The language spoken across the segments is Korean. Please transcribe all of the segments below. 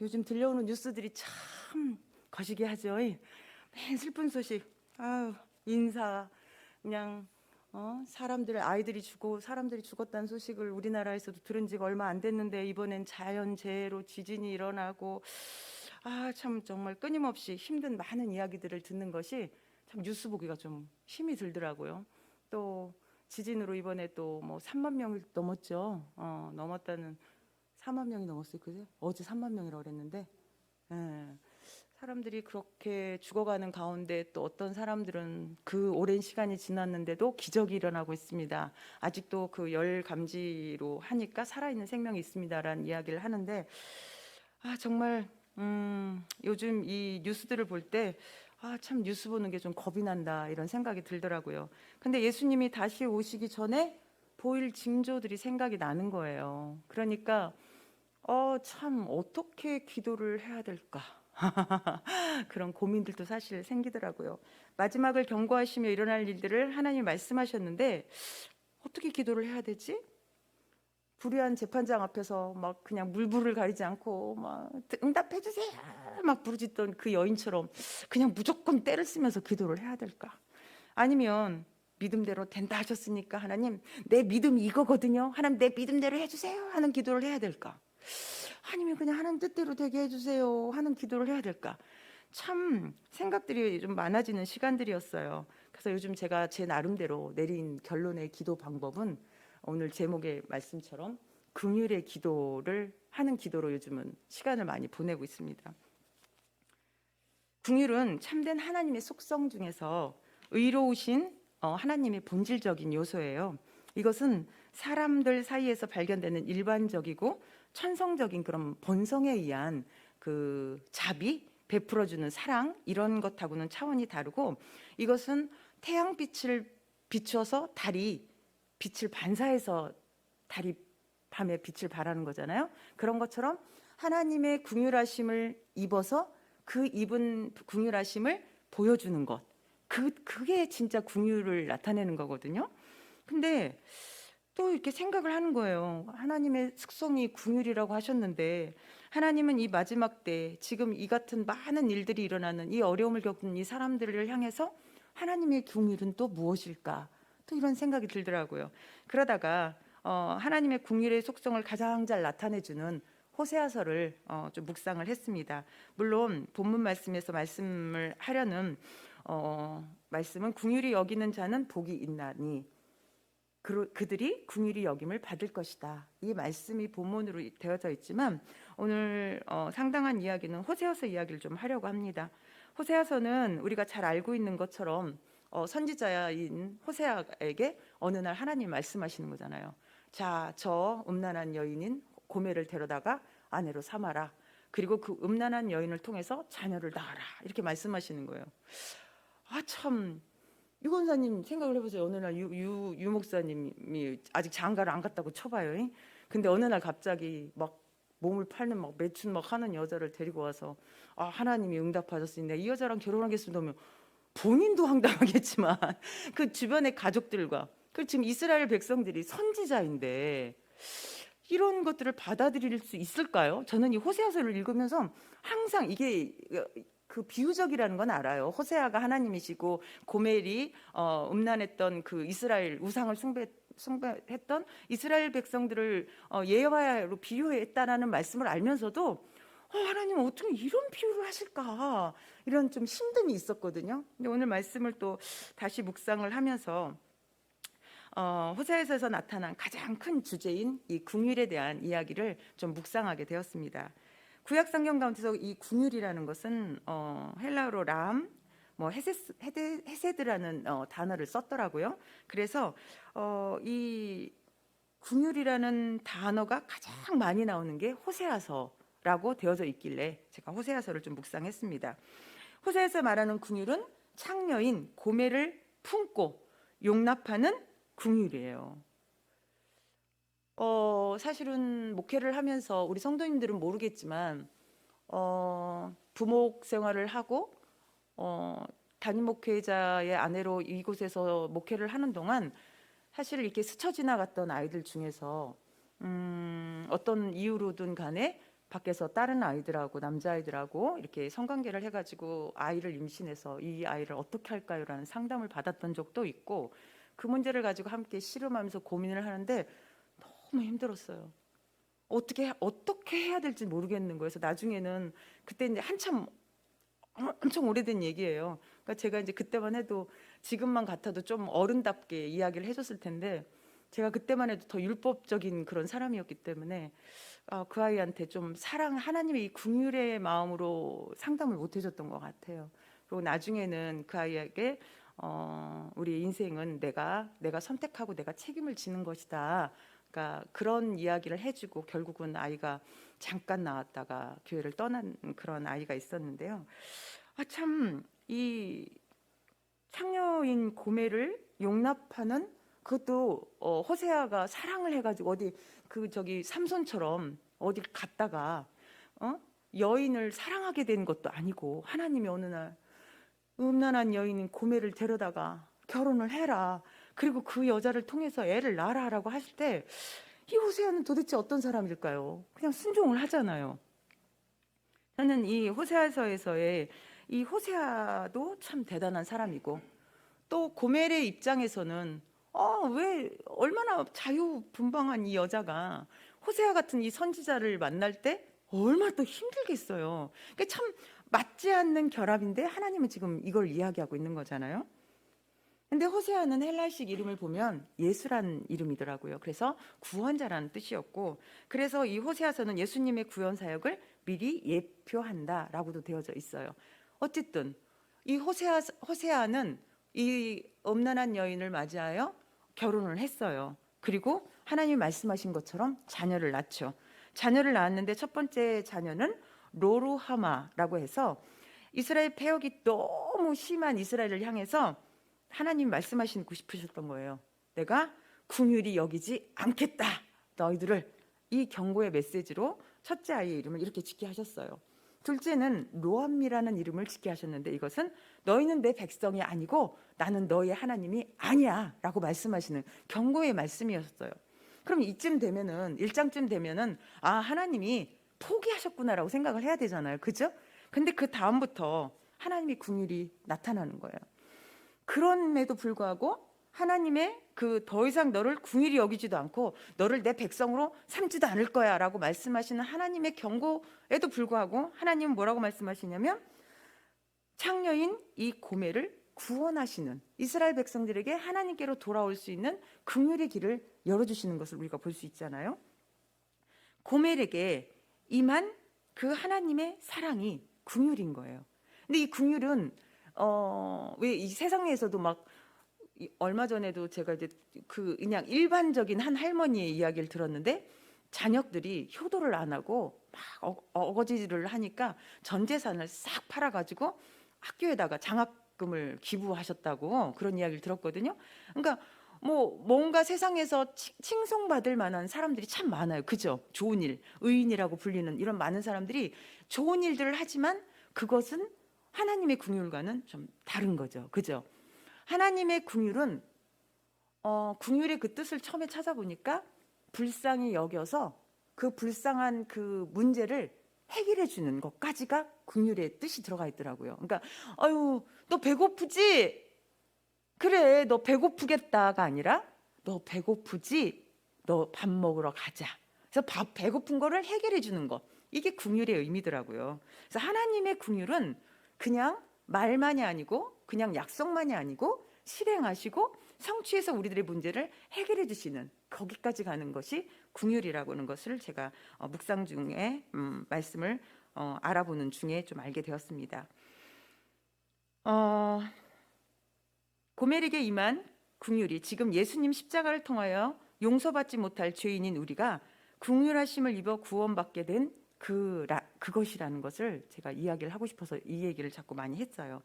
요즘 들려오는 뉴스들이 참 거시기 하죠. 맨 슬픈 소식. 아유, 인사 그냥 사람들 아이들이 죽고 사람들이 죽었다는 소식을 우리나라에서도 들은 지가 얼마 안 됐는데 이번엔 자연재해로 지진이 일어나고 참 정말 끊임없이 힘든 많은 이야기들을 듣는 것이 참 뉴스 보기가 좀 힘이 들더라고요. 또 지진으로 이번에 또 뭐 3만 명이 넘었죠. 넘었다는 4만 명이 넘었어요. 그제 어제 3만 명이라고 그랬는데 예. 사람들이 그렇게 죽어가는 가운데 또 어떤 사람들은 그 오랜 시간이 지났는데도 기적이 일어나고 있습니다. 아직도 그 열 감지로 하니까 살아있는 생명이 있습니다라는 이야기를 하는데 정말 요즘 이 뉴스들을 볼 때 참 뉴스 보는 게 좀 겁이 난다 이런 생각이 들더라고요. 근데 예수님이 다시 오시기 전에 보일 징조들이 생각이 나는 거예요. 그러니까 참 어떻게 기도를 해야 될까? 그런 고민들도 사실 생기더라고요. 마지막을 경고하시며 일어날 일들을 하나님 말씀하셨는데 어떻게 기도를 해야 되지? 불의한 재판장 앞에서 막 그냥 물불을 가리지 않고 막 응답해 주세요 막 부르짖던 그 여인처럼 그냥 무조건 때를 쓰면서 기도를 해야 될까? 아니면 믿음대로 된다 하셨으니까 하나님 내 믿음이 이거거든요. 하나님 내 믿음대로 해주세요 하는 기도를 해야 될까? 아니면 그냥 하나님 뜻대로 되게 해주세요 하는 기도를 해야 될까? 참 생각들이 좀 많아지는 시간들이었어요. 그래서 요즘 제가 제 나름대로 내린 결론의 기도 방법은 오늘 제목의 말씀처럼 긍휼의 기도를 하는 기도로 요즘은 시간을 많이 보내고 있습니다. 긍휼은 참된 하나님의 속성 중에서 의로우신 하나님의 본질적인 요소예요. 이것은 사람들 사이에서 발견되는 일반적이고 천성적인 그런 본성에 의한 그 자비, 베풀어주는 사랑 이런 것하고는 차원이 다르고 이것은 태양빛을 비춰서 달이 빛을 반사해서 달이 밤에 빛을 발하는 거잖아요. 그런 것처럼 하나님의 긍휼하심을 입어서 그 입은 긍휼하심을 보여주는 것. 그게 진짜 긍휼을 나타내는 거거든요. 근데 또 이렇게 생각을 하는 거예요. 하나님의 특성이 긍휼이라고 하셨는데 하나님은 이 마지막 때 지금 이 같은 많은 일들이 일어나는 이 어려움을 겪는 이 사람들을 향해서 하나님의 긍휼은 또 무엇일까? 또 이런 생각이 들더라고요. 그러다가 하나님의 긍휼의 속성을 가장 잘 나타내주는 호세아서를 좀 묵상을 했습니다. 물론 본문 말씀에서 말씀을 하려는 말씀은 긍휼히 여기는 자는 복이 있나니 그들이 긍휼히 여김을 받을 것이다. 이 말씀이 본문으로 되어져 있지만 오늘 상당한 이야기는 호세아서 이야기를 좀 하려고 합니다. 호세아서는 우리가 잘 알고 있는 것처럼 선지자인 호세아에게 어느 날 하나님 말씀하시는 거잖아요. 자, 저 음란한 여인인 고멜을 데려다가 아내로 삼아라. 그리고 그 음란한 여인을 통해서 자녀를 낳아라. 이렇게 말씀하시는 거예요. 참 유 권사님 생각을 해보세요. 어느 날 유 목사님이 아직 장가를 안 갔다고 쳐봐요. 근데 어느 날 갑자기 막 몸을 팔는 막 매춘 막 하는 여자를 데리고 와서 하나님이 응답하셨으니 이 여자랑 결혼하겠습니다 하면 본인도 황당하겠지만 그 주변의 가족들과 그 지금 이스라엘 백성들이 선지자인데 이런 것들을 받아들일 수 있을까요? 저는 이 호세아서를 읽으면서 항상 이게 그 비유적이라는 건 알아요. 호세아가 하나님이시고 고멜이 음란했던 그 이스라엘 우상을 숭배했던 이스라엘 백성들을 예화로 비유했다라는 말씀을 알면서도 하나님은 어떻게 이런 비유를 하실까 이런 좀 힘듦이 있었거든요. 근데 오늘 말씀을 또 다시 묵상을 하면서 호세아서에서 나타난 가장 큰 주제인 이 긍휼에 대한 이야기를 좀 묵상하게 되었습니다. 구약 성경 가운데서 이 긍휼이라는 것은 헬라어로 람, 뭐 헤세드라는 단어를 썼더라고요. 그래서 이 긍휼이라는 단어가 가장 많이 나오는 게 호세아서라고 되어져 있길래 제가 호세아서를 좀 묵상했습니다. 호세아서 말하는 긍휼은 창녀인 고멜을 품고 용납하는 긍휼이에요. 사실은 목회를 하면서 우리 성도님들은 모르겠지만 부목 생활을 하고 담임 목회자의 아내로 이곳에서 목회를 하는 동안 사실 이렇게 스쳐 지나갔던 아이들 중에서 어떤 이유로든 간에 밖에서 다른 아이들하고 남자아이들하고 이렇게 성관계를 해가지고 아이를 임신해서 이 아이를 어떻게 할까요라는 상담을 받았던 적도 있고, 그 문제를 가지고 함께 씨름하면서 고민을 하는데 너무 힘들었어요. 어떻게 해야 될지 모르겠는 거예요. 그래서 나중에는, 그때 이제 한참 엄청 오래된 얘기예요. 그러니까 제가 이제 그때만 해도, 지금만 같아도 좀 어른답게 이야기를 해줬을 텐데, 제가 그때만 해도 더 율법적인 그런 사람이었기 때문에 그 아이한테 좀 하나님의 이 긍휼의 마음으로 상담을 못 해줬던 것 같아요. 그리고 나중에는 그 아이에게 우리 인생은 내가 선택하고 내가 책임을 지는 것이다. 그러니까 그런 이야기를 해주고, 결국은 아이가 잠깐 나왔다가 교회를 떠난 그런 아이가 있었는데요. 참, 이 창녀인 고멜을 용납하는, 그것도 호세아가 사랑을 해가지고 어디 저기 삼손처럼 어디 갔다가 여인을 사랑하게 된 것도 아니고, 하나님이 어느 날 음란한 여인인 고멜을 데려다가 결혼을 해라, 그리고 그 여자를 통해서 애를 낳아라라고 하실 때, 이 호세아는 도대체 어떤 사람일까요? 그냥 순종을 하잖아요. 저는 이 호세아서에서의 이 호세아도 참 대단한 사람이고, 또 고멜의 입장에서는 왜 얼마나 자유분방한 이 여자가 호세아 같은 이 선지자를 만날 때 얼마나 또 힘들겠어요. 그러니까 참 맞지 않는 결합인데 하나님은 지금 이걸 이야기하고 있는 거잖아요. 근데 호세아는 헬라식 이름을 보면 예수란 이름이더라고요. 그래서 구원자라는 뜻이었고, 그래서 이 호세아서는 예수님의 구원 사역을 미리 예표한다라고도 되어져 있어요. 어쨌든 이 호세아는 이 음란한 여인을 맞이하여 결혼을 했어요. 그리고 하나님이 말씀하신 것처럼 자녀를 낳죠. 자녀를 낳았는데 첫 번째 자녀는 로루하마라고 해서, 이스라엘 폐역이 너무 심한 이스라엘을 향해서 하나님 말씀하시고 싶으셨던 거예요. 내가 긍휼히 여기지 않겠다, 너희들을. 이 경고의 메시지로 첫째 아이의 이름을 이렇게 짓게 하셨어요. 둘째는 로암미라는 이름을 짓게 하셨는데, 이것은 너희는 내 백성이 아니고 나는 너희의 하나님이 아니야 라고 말씀하시는 경고의 말씀이었어요. 그럼 이쯤 되면은, 1장쯤 되면은 하나님이 포기하셨구나라고 생각을 해야 되잖아요. 그죠? 근데 그 다음부터 하나님이 긍휼이 나타나는 거예요. 그럼에도 불구하고 하나님의 더 이상 너를 긍휼히 여기지도 않고 너를 내 백성으로 삼지도 않을 거야 라고 말씀하시는 하나님의 경고에도 불구하고, 하나님은 뭐라고 말씀하시냐면, 창녀인 이 고멜을 구원하시는, 이스라엘 백성들에게 하나님께로 돌아올 수 있는 긍휼의 길을 열어주시는 것을 우리가 볼 수 있잖아요. 고멜에게 임한 그 하나님의 사랑이 긍휼인 거예요. 근데 이 긍휼은 왜 이 세상에서도 막, 얼마 전에도 제가 이제 그냥 일반적인 한 할머니의 이야기를 들었는데, 자녀들이 효도를 안 하고 막 어거지를 하니까 전 재산을 싹 팔아가지고 학교에다가 장학금을 기부하셨다고 그런 이야기를 들었거든요. 그러니까 뭔가 세상에서 칭송받을 만한 사람들이 참 많아요. 그죠? 좋은 일, 의인이라고 불리는 이런 많은 사람들이 좋은 일들을 하지만 그것은 하나님의 긍휼과는 좀 다른 거죠. 그죠? 하나님의 긍휼은 긍휼의 그 뜻을 처음에 찾아보니까 불쌍히 여겨서 그 불쌍한 그 문제를 해결해 주는 것까지가 긍휼의 뜻이 들어가 있더라고요. 그러니까 아유, 너 배고프지? 그래, 너 배고프겠다가 아니라, 너 배고프지? 너 밥 먹으러 가자. 그래서 배고픈 거를 해결해 주는 것, 이게 긍휼의 의미더라고요. 그래서 하나님의 긍휼은 그냥 말만이 아니고, 그냥 약속만이 아니고, 실행하시고 성취해서 우리들의 문제를 해결해 주시는, 거기까지 가는 것이 긍휼이라고 하는 것을 제가 묵상 중에 말씀을 알아보는 중에 좀 알게 되었습니다. 고멜에게 임한 긍휼이 지금 예수님 십자가를 통하여 용서받지 못할 죄인인 우리가 긍휼하심을 입어 구원받게 된 그것이라는 것을 제가 이야기를 하고 싶어서 이 얘기를 자꾸 많이 했어요.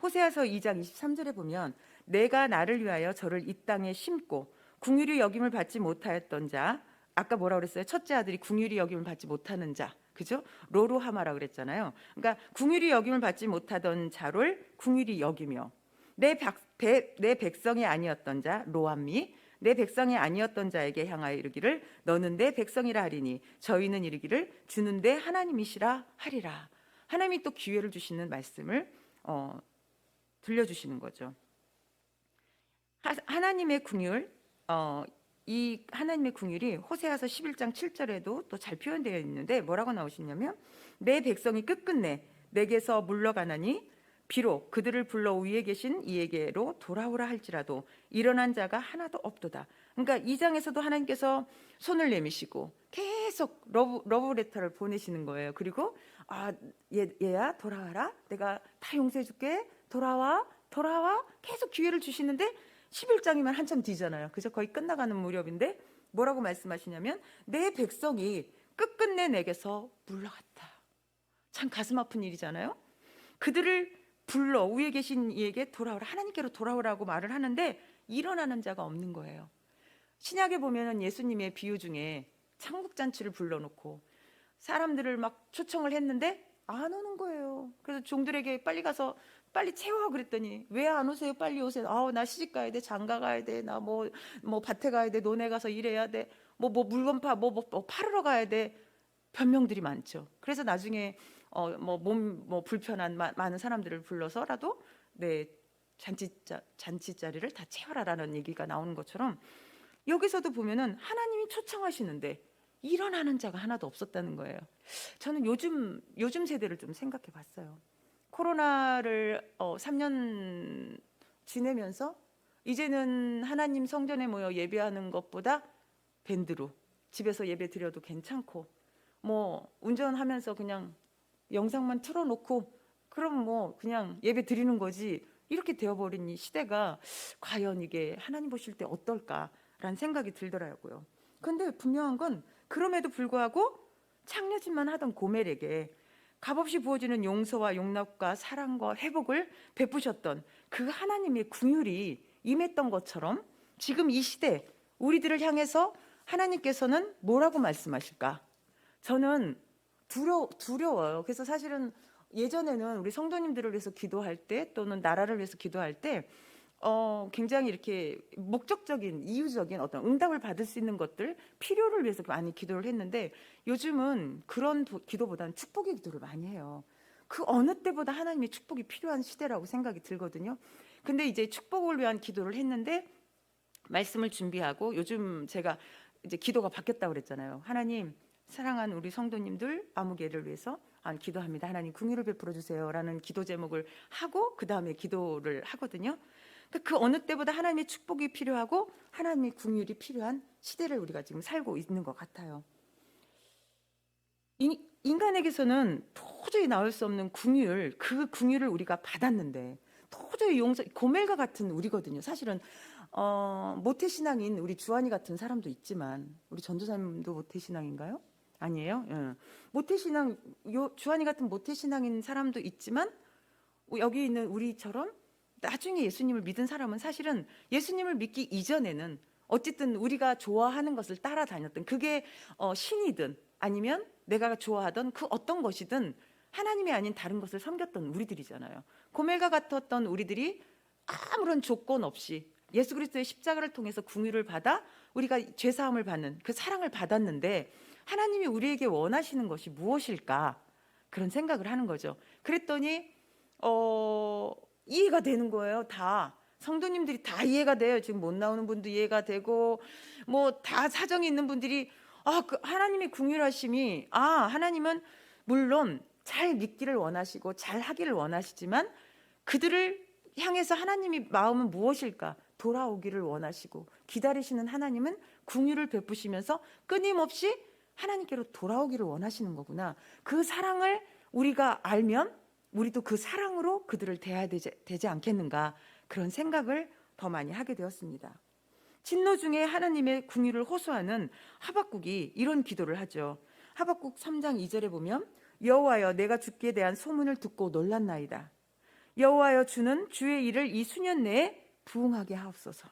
호세아서 2장 23절에 보면, 내가 나를 위하여 저를 이 땅에 심고 긍휼히 여김을 받지 못하였던 자, 아까 뭐라 그랬어요? 첫째 아들이 긍휼히 여김을 받지 못하는 자, 그죠? 로루하마라 그랬잖아요. 그러니까 긍휼히 여김을 받지 못하던 자를 긍휼히 여기며, 내 백성이 아니었던 자 로암미, 내 백성이 아니었던 자에게 향하여 이르기를 너는 내 백성이라 하리니 저희는 이르기를 주는 내 하나님이시라 하리라. 하나님이 또 기회를 주시는 말씀을 들려주시는 거죠. 하나님의 궁율, 이 하나님의 궁율이 호세아서 11장 7절에도 또 잘 표현되어 있는데 뭐라고 나오시냐면 내 백성이 끝끝내 내게서 물러가나니 비록 그들을 불러 위에 계신 이에게로 돌아오라 할지라도 일어난 자가 하나도 없도다. 그러니까 이 장에서도 하나님께서 손을 내미시고 계속 러브레터를 보내시는 거예요. 그리고 얘야 돌아와라, 내가 다 용서해 줄게, 돌아와 계속 기회를 주시는데 11장이면 한참 뒤잖아요. 그죠? 거의 끝나가는 무렵인데 뭐라고 말씀하시냐면 내 백성이 끝끝내 내게서 물러갔다. 참 가슴 아픈 일이잖아요. 그들을 불러 위에 계신 이에게 돌아오라, 하나님께로 돌아오라고 말을 하는데 일어나는 자가 없는 거예요. 신약에 보면은 예수님의 비유 중에 천국잔치를 불러놓고 사람들을 막 초청을 했는데 안 오는 거예요. 그래서 종들에게 빨리 가서 빨리 채워 그랬더니 왜 안 오세요? 빨리 오세요. 나 시집 가야 돼, 장가 가야 돼, 나 뭐 밭에 가야 돼, 논에 가서 일해야 돼, 뭐 물건 팔으러 가야 돼. 변명들이 많죠. 그래서 나중에 몸 불편한 많은 사람들을 불러서라도 내 잔치 자리를 다 채워라라는 얘기가 나오는 것처럼 여기서도 보면은 하나님이 초청하시는데 일어나는 자가 하나도 없었다는 거예요. 저는 요즘 세대를 좀 생각해 봤어요. 코로나를 3년 지내면서 이제는 하나님 성전에 모여 예배하는 것보다 밴드로 집에서 예배 드려도 괜찮고 뭐 운전하면서 그냥 영상만 틀어놓고 그럼 뭐 그냥 예배 드리는 거지, 이렇게 되어버린 이 시대가 과연 이게 하나님 보실 때 어떨까라는 생각이 들더라고요. 근데 분명한 건 그럼에도 불구하고 창녀짓만 하던 고멜에게 값없이 부어지는 용서와 용납과 사랑과 회복을 베푸셨던 그 하나님의 궁율이 임했던 것처럼 지금 이 시대 우리들을 향해서 하나님께서는 뭐라고 말씀하실까? 저는 두려워요. 그래서 사실은 예전에는 우리 성도님들을 위해서 기도할 때 또는 나라를 위해서 기도할 때 굉장히 이렇게 목적적인 이유적인 어떤 응답을 받을 수 있는 것들, 필요를 위해서 많이 기도를 했는데 요즘은 그런 기도보다는 축복의 기도를 많이 해요. 그 어느 때보다 하나님의 축복이 필요한 시대라고 생각이 들거든요. 근데 이제 축복을 위한 기도를 했는데 말씀을 준비하고 요즘 제가 이제 기도가 바뀌었다고 그랬잖아요. 하나님, 사랑하는 우리 성도님들 아무개를 위해서 기도합니다. 하나님 긍휼을 베풀어 주세요라는 기도 제목을 하고 그 다음에 기도를 하거든요. 그 어느 때보다 하나님의 축복이 필요하고 하나님의 긍휼이 필요한 시대를 우리가 지금 살고 있는 것 같아요. 인간에게서는 도저히 나올 수 없는 긍휼, 그 긍휼을 우리가 받았는데 도저히 고멜과 같은 우리거든요. 사실은 모태신앙인 우리 주한이 같은 사람도 있지만 우리 전도사님도 모태신앙인가요? 아니에요? 모태신앙, 주한이 같은 모태신앙인 사람도 있지만 여기 있는 우리처럼 나중에 예수님을 믿은 사람은 사실은 예수님을 믿기 이전에는 어쨌든 우리가 좋아하는 것을 따라다녔던, 그게 신이든 아니면 내가 좋아하던 그 어떤 것이든 하나님이 아닌 다른 것을 섬겼던 우리들이잖아요. 고멜과 같았던 우리들이 아무런 조건 없이 예수 그리스도의 십자가를 통해서 긍휼을 받아 우리가 죄사함을 받는 그 사랑을 받았는데 하나님이 우리에게 원하시는 것이 무엇일까? 그런 생각을 하는 거죠. 그랬더니 이해가 되는 거예요. 다 성도님들이 다 이해가 돼요. 지금 못 나오는 분도 이해가 되고 뭐 다 사정이 있는 분들이 그 하나님의 긍휼하심이 하나님은 물론 잘 믿기를 원하시고 잘 하기를 원하시지만 그들을 향해서 하나님의 마음은 무엇일까? 돌아오기를 원하시고 기다리시는 하나님은 긍휼을 베푸시면서 끊임없이 하나님께로 돌아오기를 원하시는 거구나. 그 사랑을 우리가 알면 우리도 그 사랑으로 그들을 대해야 되지 않겠는가, 그런 생각을 더 많이 하게 되었습니다. 진노 중에 하나님의 긍휼을 호소하는 하박국이 이런 기도를 하죠. 하박국 3장 2절에 보면 여호와여, 내가 주께 대한 소문을 듣고 놀랐나이다. 여호와여, 주는 주의 일을 이 수년 내에 부응하게 하옵소서.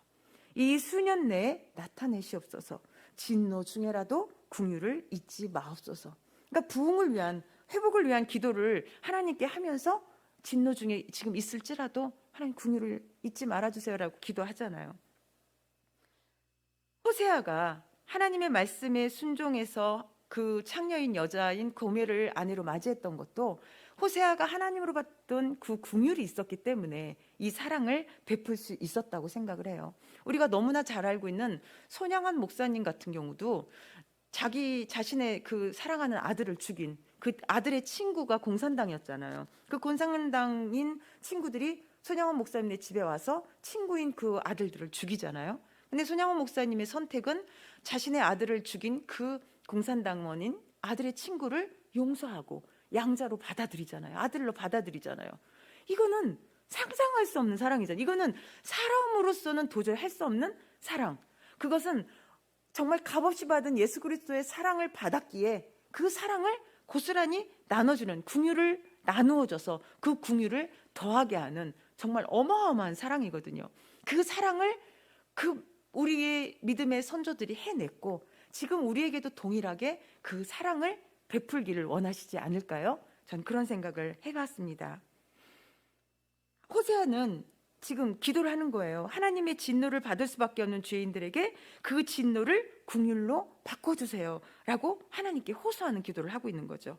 이 수년 내에 나타내시옵소서. 진노 중에라도 긍휼을 잊지 마옵소서. 그러니까 부응을 위한, 회복을 위한 기도를 하나님께 하면서 진노 중에 지금 있을지라도 하나님 긍휼을 잊지 말아주세요라고 기도하잖아요. 호세아가 하나님의 말씀에 순종해서 그 창녀인 여자인 고멜을 아내로 맞이했던 것도 호세아가 하나님으로 받던 그 긍휼이 있었기 때문에 이 사랑을 베풀 수 있었다고 생각을 해요. 우리가 너무나 잘 알고 있는 손양한 목사님 같은 경우도 자기 자신의 그 사랑하는 아들을 죽인 그 아들의 친구가 공산당이었잖아요. 그 공산당인 친구들이 손양원 목사님의 집에 와서 친구인 그 아들들을 죽이잖아요. 근데 손양원 목사님의 선택은 자신의 아들을 죽인 그 공산당원인 아들의 친구를 용서하고 양자로 받아들이잖아요. 아들로 받아들이잖아요. 이거는 상상할 수 없는 사랑이잖아요. 이거는 사람으로서는 도저히 할 수 없는 사랑. 그것은 정말 값없이 받은 예수 그리스도의 사랑을 받았기에 그 사랑을 고스란히 나눠주는, 긍휼을 나누어줘서 그 긍휼을 더하게 하는 정말 어마어마한 사랑이거든요. 그 사랑을 그 우리의 믿음의 선조들이 해냈고 지금 우리에게도 동일하게 그 사랑을 베풀기를 원하시지 않을까요? 전 그런 생각을 해봤습니다. 호세아는 지금 기도를 하는 거예요. 하나님의 진노를 받을 수밖에 없는 죄인들에게 그 진노를 긍휼로 바꿔주세요 라고 하나님께 호소하는 기도를 하고 있는 거죠.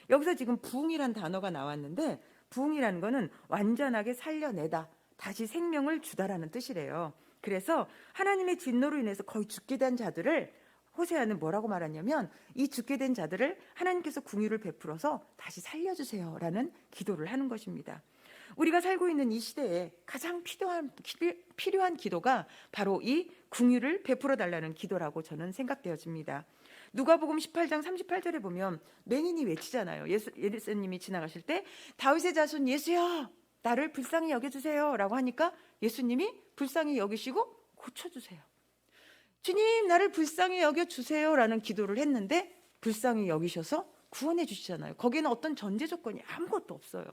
여기서 지금 부흥이란 단어가 나왔는데 부흥이라는 거는 완전하게 살려내다, 다시 생명을 주다라는 뜻이래요. 그래서 하나님의 진노로 인해서 거의 죽게 된 자들을 호세아는 뭐라고 말하냐면 이 죽게 된 자들을 하나님께서 긍휼을 베풀어서 다시 살려주세요라는 기도를 하는 것입니다. 우리가 살고 있는 이 시대에 가장 필요한 기도가 바로 이 긍휼을 베풀어 달라는 기도라고 저는 생각되어집니다. 누가복음 18장 38절에 보면 맹인이 외치잖아요. 예수님이 지나가실 때 다윗의 자손 예수여 나를 불쌍히 여겨주세요 라고 하니까 예수님이 불쌍히 여기시고 고쳐주세요. 주님 나를 불쌍히 여겨주세요 라는 기도를 했는데 불쌍히 여기셔서 구원해 주시잖아요. 거기에는 어떤 전제 조건이 아무것도 없어요.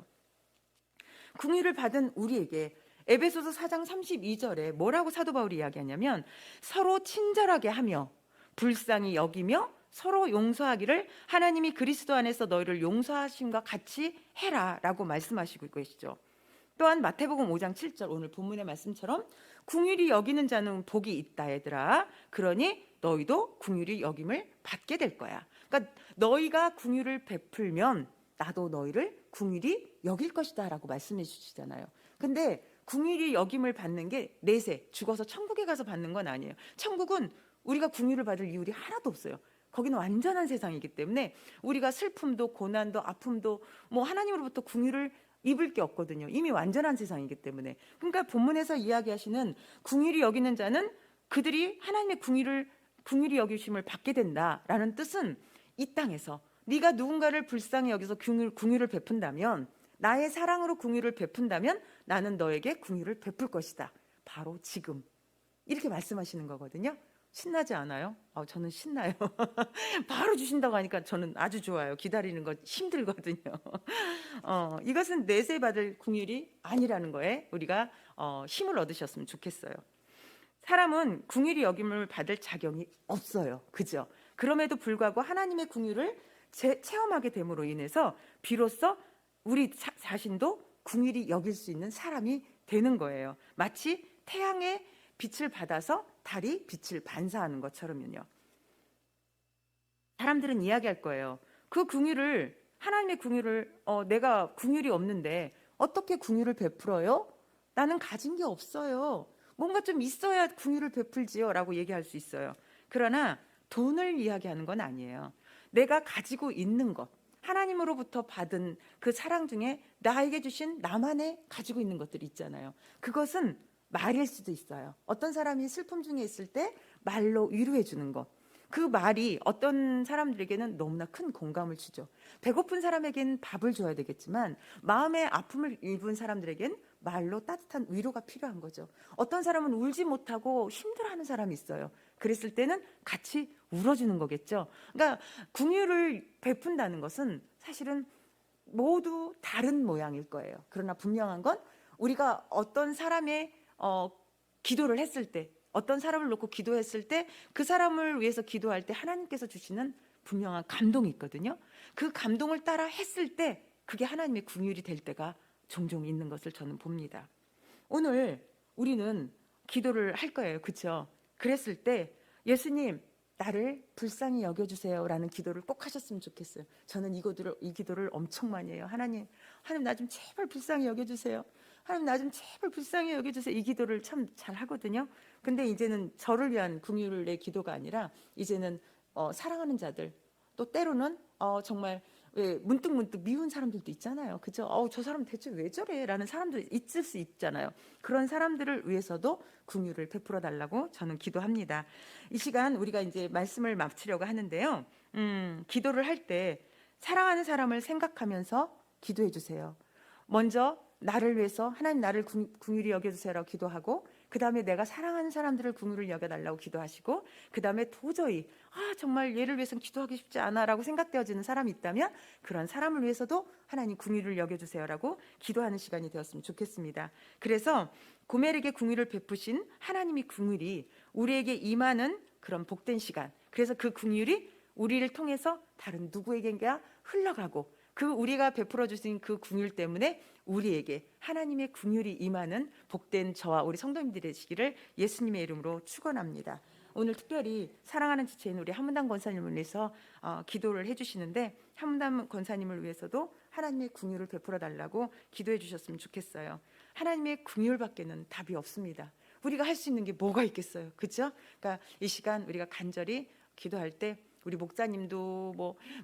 긍휼을 받은 우리에게 에베소서 4장 32절에 뭐라고 사도 바울이 이야기하냐면 서로 친절하게 하며 불쌍히 여기며 서로 용서하기를 하나님이 그리스도 안에서 너희를 용서하심과 같이 해라 라고 말씀하시고 계시죠. 또한 마태복음 5장 7절 오늘 본문의 말씀처럼 긍휼히 여기는 자는 복이 있다 얘들아 그러니 너희도 긍휼히 여김을 받게 될 거야. 그러니까 너희가 긍휼을 베풀면 나도 너희를 긍휼히 여길 것이다 라고 말씀해 주시잖아요. 근데 긍휼히 여김을 받는 게 내세 죽어서 천국에 가서 받는 건 아니에요. 천국은 우리가 긍휼을 받을 이유가 하나도 없어요. 거기는 완전한 세상이기 때문에 우리가 슬픔도 고난도 아픔도 뭐 하나님으로부터 긍휼을 입을 게 없거든요. 이미 완전한 세상이기 때문에. 그러니까 본문에서 이야기하시는 긍휼히 여기는 자는 그들이 하나님의 긍휼히 여기심을 받게 된다라는 뜻은 이 땅에서 네가 누군가를 불쌍히 여기서 긍휼을 베푼다면 나의 사랑으로 긍휼을 베푼다면 나는 너에게 긍휼을 베풀 것이다. 바로 지금 이렇게 말씀하시는 거거든요. 신나지 않아요? 저는 신나요. 바로 주신다고 하니까 저는 아주 좋아요. 기다리는 거 힘들거든요. 이것은 내세 받을 긍휼이 아니라는 거에 우리가 힘을 얻으셨으면 좋겠어요. 사람은 긍휼히 여김을 받을 자격이 없어요. 그죠? 그럼에도 불구하고 하나님의 긍휼을 체험하게 됨으로 인해서 비로소 우리 자신도 긍휼히 여길 수 있는 사람이 되는 거예요. 마치 태양의 빛을 받아서 달이 빛을 반사하는 것처럼요. 사람들은 이야기할 거예요. 그 긍휼을 하나님의 긍휼을 내가 긍휼이 없는데 어떻게 긍휼을 베풀어요? 나는 가진 게 없어요. 뭔가 좀 있어야 긍휼을 베풀지요 라고 얘기할 수 있어요. 그러나 돈을 이야기하는 건 아니에요. 내가 가지고 있는 것, 하나님으로부터 받은 그 사랑 중에 나에게 주신 나만의 가지고 있는 것들이 있잖아요. 그것은 말일 수도 있어요. 어떤 사람이 슬픔 중에 있을 때 말로 위로해 주는 것. 그 말이 어떤 사람들에게는 너무나 큰 공감을 주죠. 배고픈 사람에게는 밥을 줘야 되겠지만 마음의 아픔을 입은 사람들에게는 말로 따뜻한 위로가 필요한 거죠. 어떤 사람은 울지 못하고 힘들어하는 사람이 있어요. 그랬을 때는 같이 울어주는 거겠죠. 그러니까 긍휼을 베푼다는 것은 사실은 모두 다른 모양일 거예요. 그러나 분명한 건 우리가 어떤 사람의 기도를 했을 때 어떤 사람을 놓고 기도했을 때 그 사람을 위해서 기도할 때 하나님께서 주시는 분명한 감동이 있거든요. 그 감동을 따라 했을 때 그게 하나님의 긍휼이 될 때가 종종 있는 것을 저는 봅니다. 오늘 우리는 기도를 할 거예요. 그렇죠? 그랬을 때 예수님, 나를 불쌍히 여겨주세요라는 기도를 꼭 하셨으면 좋겠어요. 저는 이 기도를 엄청 많이 해요. 하나님 나 좀 제발 불쌍히 여겨주세요. 하나님 나 좀 제발 불쌍히 여겨주세요. 이 기도를 참 잘 하거든요. 근데 이제는 저를 위한 긍휼의 기도가 아니라 이제는 사랑하는 자들, 또 때로는 정말 왜 문득문득 미운 사람들도 있잖아요. 그죠? 저 사람 대체 왜 저래? 라는 사람도 있을 수 있잖아요. 그런 사람들을 위해서도 긍휼을 베풀어 달라고 저는 기도합니다. 이 시간 우리가 이제 말씀을 마치려고 하는데요. 기도를 할 때 사랑하는 사람을 생각하면서 기도해 주세요. 먼저 나를 위해서 하나님 나를 긍휼히 여겨주세요라고 기도하고, 그 다음에 내가 사랑하는 사람들을 긍휼히 여겨달라고 기도하시고, 그 다음에 도저히 정말 얘를 위해서는 기도하기 쉽지 않아라고 생각되어지는 사람이 있다면 그런 사람을 위해서도 하나님 긍휼을 여겨주세요라고 기도하는 시간이 되었으면 좋겠습니다. 그래서 고멜에게 긍휼을 베푸신 하나님이 긍휼이 우리에게 임하는 그런 복된 시간, 그래서 그 긍휼이 우리를 통해서 다른 누구에게인가 흘러가고, 그 우리가 베풀어 주신 그 긍휼 때문에 우리에게 하나님의 긍휼이 임하는 복된 저와 우리 성도님들이 되시기를 예수님의 이름으로 축원합니다. 오늘 특별히 사랑하는 지체인 우리 한문담 권사님을 위해서 기도를 해주시는데, 한문담 권사님을 위해서도 하나님의 긍휼을 베풀어 달라고 기도해 주셨으면 좋겠어요. 하나님의 긍휼밖에는 답이 없습니다. 우리가 할 수 있는 게 뭐가 있겠어요, 그렇죠? 그러니까 이 시간 우리가 간절히 기도할 때 우리 목사님도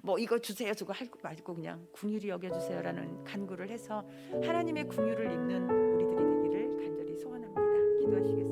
뭐 이거 주세요 저거 할 거 말고 그냥 긍휼히 여겨주세요라는 간구를 해서 하나님의 긍휼을 입는 우리들이 되기를 간절히 소원합니다. 기도하시겠습니다.